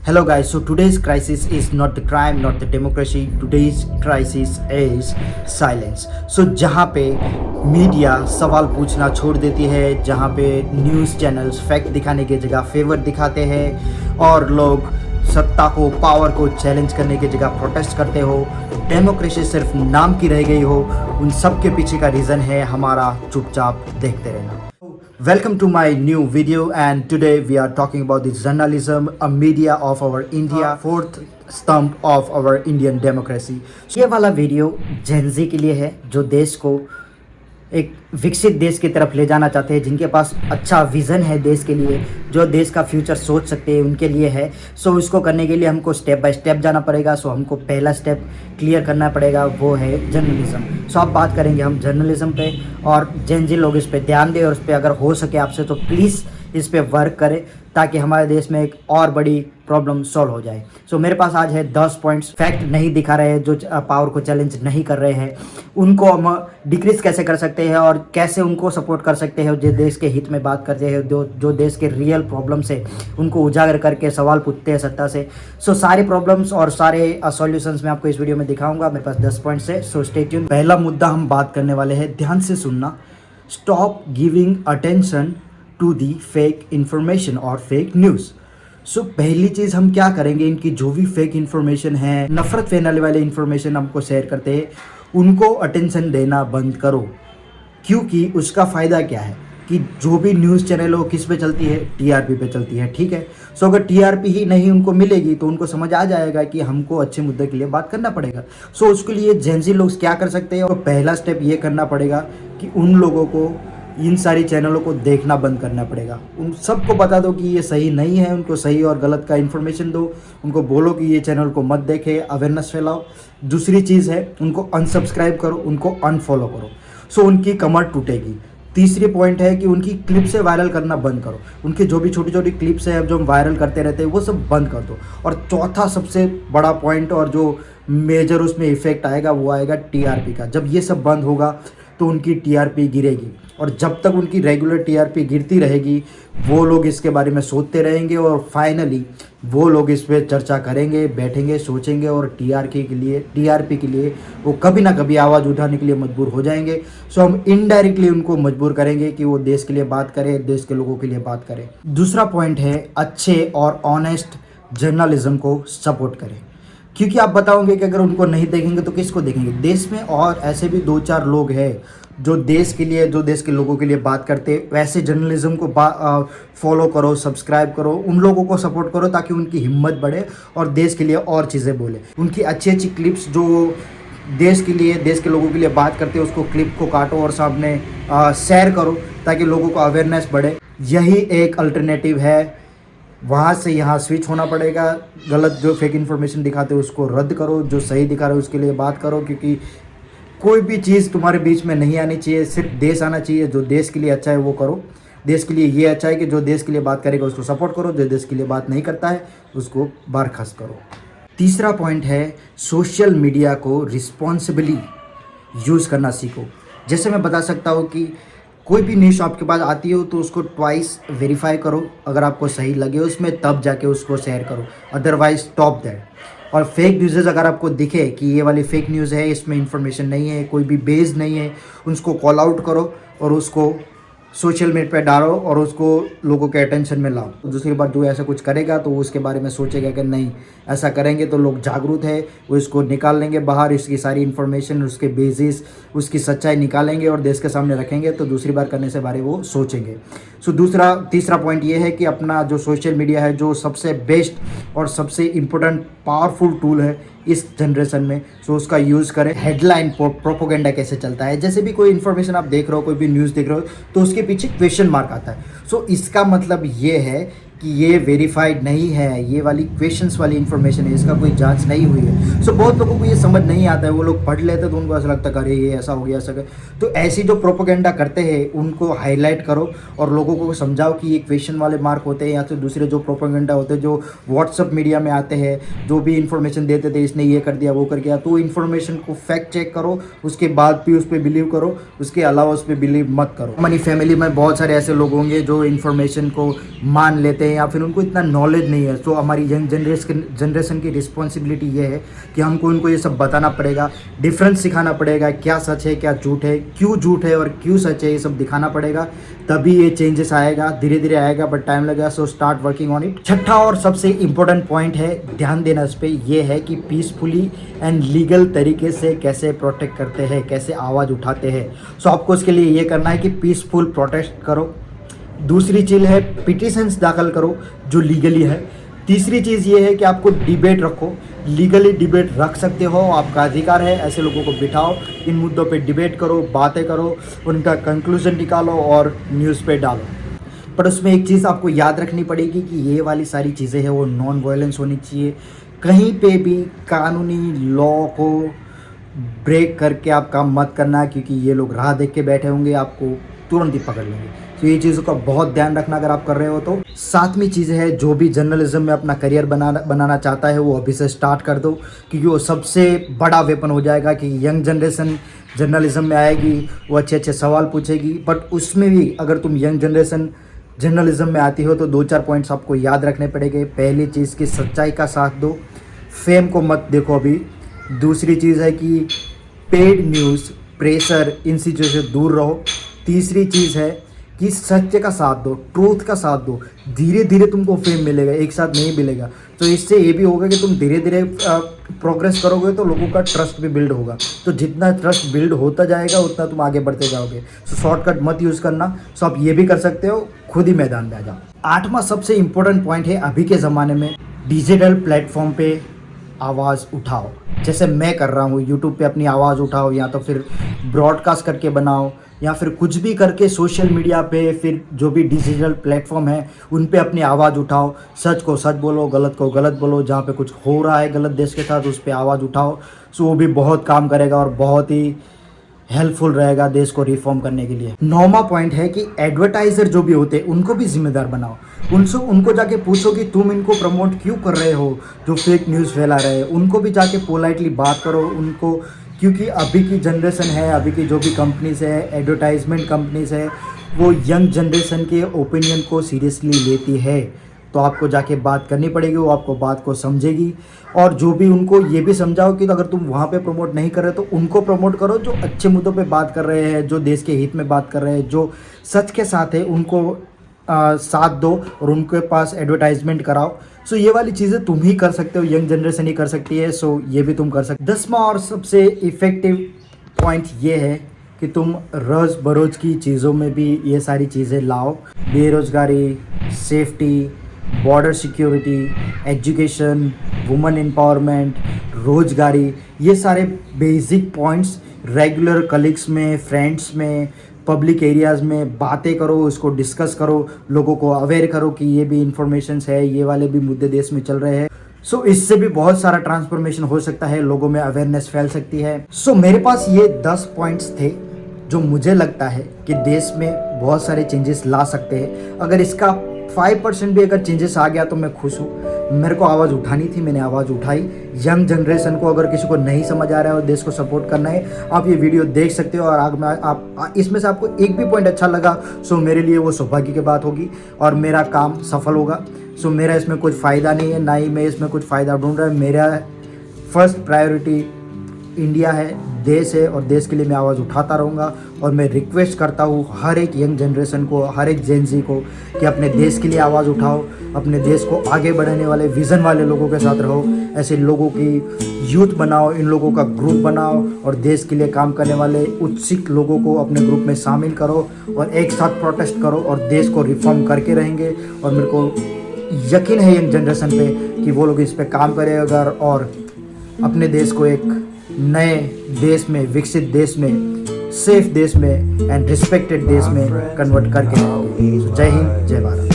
Hello guys, so today's crisis is not the crime, not the democracy. Today's crisis is silence. So जहाँ पे media सवाल पूछना छोड़ देती है, जहाँ पे न्यूज़ चैनल्स फैक्ट दिखाने की जगह फेवर दिखाते हैं और लोग सत्ता को, पावर को चैलेंज करने की जगह प्रोटेस्ट करते हो, डेमोक्रेसी सिर्फ नाम की रह गई हो, उन सब के पीछे का रीज़न है हमारा चुपचाप देखते रहना. Welcome to my new video, and today we are talking about the journalism, a media of our India, fourth स्तंभ of our Indian democracy. ये वाला वीडियो जेनजी के लिए है जो देश को एक विकसित देश की तरफ ले जाना चाहते हैं, जिनके पास अच्छा विज़न है देश के लिए, जो देश का फ्यूचर सोच सकते हैं, उनके लिए है. सो इसको करने के लिए हमको स्टेप बाय स्टेप जाना पड़ेगा. सो हमको पहला स्टेप क्लियर करना पड़ेगा, वो है जर्नलिज्म. सो अब बात करेंगे हम जर्नलिज्म पे, और जेनजी लोग इस पे ध्यान दें और इस पर अगर हो सके आपसे तो प्लीज़ इस पे वर्क करें ताकि हमारे देश में एक और बड़ी प्रॉब्लम सॉल्व हो जाए. सो मेरे पास आज है 10 पॉइंट्स. फैक्ट नहीं दिखा रहे हैं, जो पावर को चैलेंज नहीं कर रहे हैं, उनको हम डिक्रीज कैसे कर सकते हैं और कैसे उनको सपोर्ट कर सकते हैं, जो देश के हित में बात करते हैं, जो देश के रियल प्रॉब्लम से उनको उजागर करके सवाल पूछते हैं सत्ता से. सो सारे प्रॉब्लम्स और सारे सॉल्यूशंस मैं आपको इस वीडियो में दिखाऊंगा. मेरे पास 10 पॉइंट्स है, सो स्टे ट्यून. पहला मुद्दा हम बात करने वाले हैं, ध्यान से सुनना. Stop giving attention to the fake information और फेक न्यूज़. सो पहली चीज़ हम क्या करेंगे, इनकी जो भी फेक इन्फॉर्मेशन है, नफरत फैलाने वाले इन्फॉर्मेशन हमको शेयर करते हैं, उनको अटेंशन देना बंद करो. क्योंकि उसका फ़ायदा क्या है कि जो भी न्यूज़ चैनल हो किस पे चलती है, टीआरपी पे चलती है. ठीक है. सो अगर टीआरपी ही नहीं उनको मिलेगी तो उनको समझ आ जाएगा कि हमको अच्छे मुद्दे के लिए बात करना पड़ेगा. सो उसके लिए जेनजी लोग क्या कर सकते हैं, और पहला स्टेप ये करना पड़ेगा कि उन लोगों को इन सारी चैनलों को देखना बंद करना पड़ेगा. उन सबको बता दो कि ये सही नहीं है, उनको सही और गलत का इन्फॉर्मेशन दो, उनको बोलो कि ये चैनल को मत देखे, अवेयरनेस फैलाओ. दूसरी चीज़ है, उनको अनसब्सक्राइब करो, उनको अनफॉलो करो. सो उनकी कमर टूटेगी. तीसरी पॉइंट है कि उनकी क्लिप से वायरल करना बंद करो. उनकी जो भी छोटी छोटी क्लिप्स है जो हम वायरल करते रहते हैं वो सब बंद कर दो. और चौथा सबसे बड़ा पॉइंट और जो मेजर उसमें इफेक्ट आएगा वो आएगा टीआरपी का. जब ये सब बंद होगा तो उनकी टीआरपी गिरेगी, और जब तक उनकी रेगुलर टीआरपी गिरती रहेगी वो लोग इसके बारे में सोचते रहेंगे, और फाइनली वो लोग इस पर चर्चा करेंगे, बैठेंगे, सोचेंगे, और टीआरपी के लिए वो कभी ना कभी आवाज़ उठाने के लिए मजबूर हो जाएंगे. सो हम इनडायरेक्टली उनको मजबूर करेंगे कि वो देश के लिए बात करें, देश के लोगों के लिए बात करें. दूसरा पॉइंट है, अच्छे और ऑनेस्ट जर्नलिज्म को सपोर्ट करें. क्योंकि आप बताओगे कि अगर उनको नहीं देखेंगे तो किसको देखेंगे. देश में और ऐसे भी 2-4 लोग हैं जो देश के लिए, जो देश के लोगों के लिए बात करते हैं. वैसे जर्नलिज्म को फॉलो करो, सब्सक्राइब करो, उन लोगों को सपोर्ट करो ताकि उनकी हिम्मत बढ़े और देश के लिए और चीज़ें बोले. उनकी अच्छी अच्छी क्लिप्स जो देश के लिए, देश के लोगों के लिए बात करते हैं, उसको क्लिप को काटो और सामने शेयर करो ताकि लोगों को अवेयरनेस बढ़े. यही एक अल्टरनेटिव है. वहाँ से यहाँ स्विच होना पड़ेगा. गलत जो फेक इन्फॉर्मेशन दिखाते हो उसको रद्द करो, जो सही दिखा रहे हो उसके लिए बात करो. क्योंकि कोई भी चीज़ तुम्हारे बीच में नहीं आनी चाहिए, सिर्फ देश आना चाहिए. जो देश के लिए अच्छा है वो करो. देश के लिए ये अच्छा है कि जो देश के लिए बात करेगा उसको सपोर्ट करो, जो देश के लिए बात नहीं करता है उसको बर्खास्त करो. तीसरा पॉइंट है, सोशल मीडिया को रिस्पॉन्सिबली यूज़ करना सीखो. जैसे मैं बता सकता हूँ कि कोई भी न्यूज़ आपके पास आती हो तो उसको ट्वाइस वेरीफाई करो. अगर आपको सही लगे उसमें तब जाके उसको शेयर करो, अदरवाइज स्टॉप दैट. और फेक न्यूज़ अगर आपको दिखे कि ये वाली फेक न्यूज़ है, इसमें इंफॉर्मेशन नहीं है, कोई भी बेस नहीं है, उसको कॉल आउट करो और उसको सोशल मीडिया पे डालो और उसको लोगों के अटेंशन में लाओ. दूसरी बार जो ऐसा कुछ करेगा तो उसके बारे में सोचेगा कि नहीं, ऐसा करेंगे तो लोग जागरूक है, वो इसको निकाल लेंगे बाहर, इसकी सारी इन्फॉर्मेशन, उसके बेसिस, उसकी सच्चाई निकालेंगे और देश के सामने रखेंगे, तो दूसरी बार करने से बारे वो सोचेंगे. सो तीसरा पॉइंट ये है कि अपना जो सोशल मीडिया है, जो सबसे बेस्ट और सबसे इम्पोर्टेंट पावरफुल टूल है इस जनरेशन में, सो उसका यूज़ करें. हेडलाइन प्रोपोगेंडा कैसे चलता है, जैसे भी कोई इन्फॉर्मेशन आप देख रहे हो, कोई भी न्यूज़ देख रहे हो, तो उसके पीछे क्वेश्चन मार्क आता है. सो इसका मतलब ये है कि ये वेरीफाइड नहीं है, ये वाली क्वेश्चंस वाली इन्फॉर्मेशन है, इसका कोई जांच नहीं हुई है. सो बहुत लोगों को ये समझ नहीं आता है, वो लोग पढ़ लेते हैं तो उनको ऐसा लगता है अरे ये ऐसा हो गया, ऐसा. तो ऐसी जो प्रोपोगेंडा करते हैं उनको हाईलाइट करो और लोगों को समझाओ कि ये क्वेश्चन वाले मार्क होते हैं, या तो दूसरे जो प्रोपोगेंडा होते हैं जो व्हाट्सअप मीडिया में आते हैं, जो भी इन्फॉर्मेशन देते थे, इसने ये कर दिया, वो कर दिया, तो इन्फॉर्मेशन को फैक्ट चेक करो, उसके बाद भी उस पर बिलीव करो, उसके अलावा उस पर बिलीव मत करो. हमारी फैमिली में बहुत सारे ऐसे लोग होंगे जो इन्फॉर्मेशन को मान लेते हैं या फिर उनको इतना नॉलेज नहीं है। तो हमारी यंग जनरेशन की रिस्पॉन्सिबिलिटी ये है कि हमको उनको ये सब बताना पड़ेगा, डिफरेंस सिखाना पड़ेगा, क्या सच है क्या झूठ है, क्यों झूठ है और क्यों सच है, ये सब दिखाना पड़ेगा, तभी ये चेंजेस आएगा। धीरे धीरे आएगा बट टाइम लगेगा। So start working on it. छठा और सबसे इम्पोर्टेंट पॉइंट है, ध्यान देना इस पर, यह है कि पीसफुली एंड लीगल तरीके से कैसे प्रोटेक्ट करते हैं, कैसे आवाज़ उठाते हैं। सो आपको इसके लिए ये करना है कि पीसफुल प्रोटेस्ट करो। दूसरी चीज़ है पिटिशंस दाखिल करो जो लीगली है। तीसरी चीज़ ये है कि आपको डिबेट रखो, लीगली डिबेट रख सकते हो, आपका अधिकार है। ऐसे लोगों को बिठाओ, इन मुद्दों पे डिबेट करो, बातें करो, उनका कंक्लूजन निकालो और न्यूज़ पे डालो। पर उसमें एक चीज़ आपको याद रखनी पड़ेगी कि ये वाली सारी चीज़ें हैं वो नॉन वायलेंस होनी चाहिए। कहीं पे भी कानूनी लॉ को ब्रेक करके आप काम मत करना, क्योंकि ये लोग राह देख के बैठे होंगे, आपको तुरंत ही पकड़ लेंगे। तो ये चीज़ों का बहुत ध्यान रखना अगर आप कर रहे हो तो। सातवीं चीज़ है, जो भी जर्नलिज्म में अपना करियर बनाना चाहता है वो अभी से स्टार्ट कर दो, क्योंकि वो सबसे बड़ा वेपन हो जाएगा कि यंग जनरेशन जर्नलिज्म में आएगी, वो अच्छे अच्छे सवाल पूछेगी। बट उसमें भी अगर तुम यंग जनरेशन जर्नलिज्म में आती हो तो 2-4 पॉइंट्स आपको याद रखने पड़ेंगे। पहली चीज़ कि सच्चाई का साथ दो, फेम को मत देखो अभी। दूसरी चीज़ है कि पेड न्यूज़, प्रेशर, इन चीज़ों से दूर रहो। तीसरी चीज़ है कि सत्य का साथ दो, ट्रूथ का साथ दो। धीरे धीरे तुमको फेम मिलेगा, एक साथ नहीं मिलेगा। तो इससे ये भी होगा कि तुम धीरे धीरे प्रोग्रेस करोगे तो लोगों का ट्रस्ट भी बिल्ड होगा। तो जितना ट्रस्ट बिल्ड होता जाएगा उतना तुम आगे बढ़ते जाओगे। सो शॉर्टकट मत यूज़ करना। सो आप ये भी कर सकते हो, खुद ही मैदान में आ जाओ। आठवां सबसे इम्पोर्टेंट पॉइंट है, अभी के ज़माने में डिजिटल प्लेटफॉर्म पे आवाज़ उठाओ। जैसे मैं कर रहा हूँ, यूट्यूब पे अपनी आवाज़ उठाओ, या तो फिर ब्रॉडकास्ट करके बनाओ, या फिर कुछ भी करके सोशल मीडिया पे, फिर जो भी डिजिटल प्लेटफॉर्म है उन पे अपनी आवाज़ उठाओ। सच को सच बोलो, गलत को गलत बोलो। जहाँ पे कुछ हो रहा है गलत देश के साथ उस पर आवाज़ उठाओ। सो वो भी बहुत काम करेगा और बहुत ही हेल्पफुल रहेगा देश को रिफॉर्म करने के लिए। 9वां पॉइंट है कि एडवर्टाइज़र जो भी होते हैं उनको भी जिम्मेदार बनाओ। उनको जाके पूछो कि तुम इनको प्रमोट क्यों कर रहे हो जो फेक न्यूज़ फैला रहे हैं। उनको भी जाके पोलाइटली बात करो उनको, क्योंकि अभी की जनरेशन है, अभी की जो भी कंपनीज है, एडवर्टाइजमेंट कंपनीज है, वो यंग जनरेशन के ओपिनियन को सीरियसली लेती है। तो आपको जाके बात करनी पड़ेगी, वो आपको बात को समझेगी। और जो भी उनको ये भी समझाओ कि अगर तुम वहाँ पे प्रमोट नहीं कर रहे तो उनको प्रमोट करो जो अच्छे मुद्दों पे बात कर रहे हैं, जो देश के हित में बात कर रहे हैं, जो सच के साथ है, उनको साथ दो और उनके पास एडवर्टाइजमेंट कराओ। सो ये वाली चीज़ें तुम ही कर सकते हो, यंग जनरेशन ही कर सकती है। सो ये भी तुम कर सकते हो। 10वां और सबसे इफ़ेक्टिव पॉइंट ये है कि तुम रोज़ बरोज़ की चीज़ों में भी ये सारी चीज़ें लाओ। बेरोज़गारी, safety, border security, education, women empowerment, रोजगारी, ये सारे बेसिक पॉइंट्स रेगुलर कलीग्स में, फ्रेंड्स में, पब्लिक एरियाज़ में बातें करो, इसको डिस्कस करो, लोगों को अवेयर करो कि ये भी इंफॉर्मेशंस है, ये वाले भी मुद्दे देश में चल रहे हैं। सो इससे भी बहुत सारा ट्रांसफॉर्मेशन हो सकता है, लोगों में अवेयरनेस फैल सकती है। सो मेरे पास ये 10 पॉइंट्स थे जो मुझे लगता है कि देश में बहुत सारे चेंजेस ला सकते हैं। अगर इसका 5% भी अगर चेंजेस आ गया तो मैं खुश हूँ। मेरे को आवाज़ उठानी थी, मैंने आवाज़ उठाई। यंग जनरेशन को अगर किसी को नहीं समझ आ रहा है और देश को सपोर्ट करना है, आप ये वीडियो देख सकते हो। और आप इसमें से आपको एक भी पॉइंट अच्छा लगा, सो मेरे लिए वो सौभाग्य की बात होगी और मेरा काम सफल होगा। सो मेरा इसमें कुछ फ़ायदा नहीं है, ना ही मैं इसमें कुछ फ़ायदा ढूंढ रहा है। मेरा फर्स्ट प्रायोरिटी इंडिया है, देश है, और देश के लिए मैं आवाज़ उठाता रहूँगा। और मैं रिक्वेस्ट करता हूँ हर एक यंग जनरेशन को, हर एक जेन ज़ी को कि अपने देश के लिए आवाज़ उठाओ, अपने देश को आगे बढ़ाने वाले विज़न वाले लोगों के साथ रहो। ऐसे लोगों की यूथ बनाओ, इन लोगों का ग्रुप बनाओ और देश के लिए काम करने वाले उत्सुक लोगों को अपने ग्रुप में शामिल करो और एक साथ प्रोटेस्ट करो और देश को रिफॉर्म करके रहेंगे। और मेरे को यकीन है यंग जनरेशन पे कि वो लोग इस पर काम करेगा और अपने देश को एक नए देश में, विकसित देश में, सेफ देश में एंड रिस्पेक्टेड देश में कन्वर्ट करके रहेंगे। जय हिंद, जय भारत।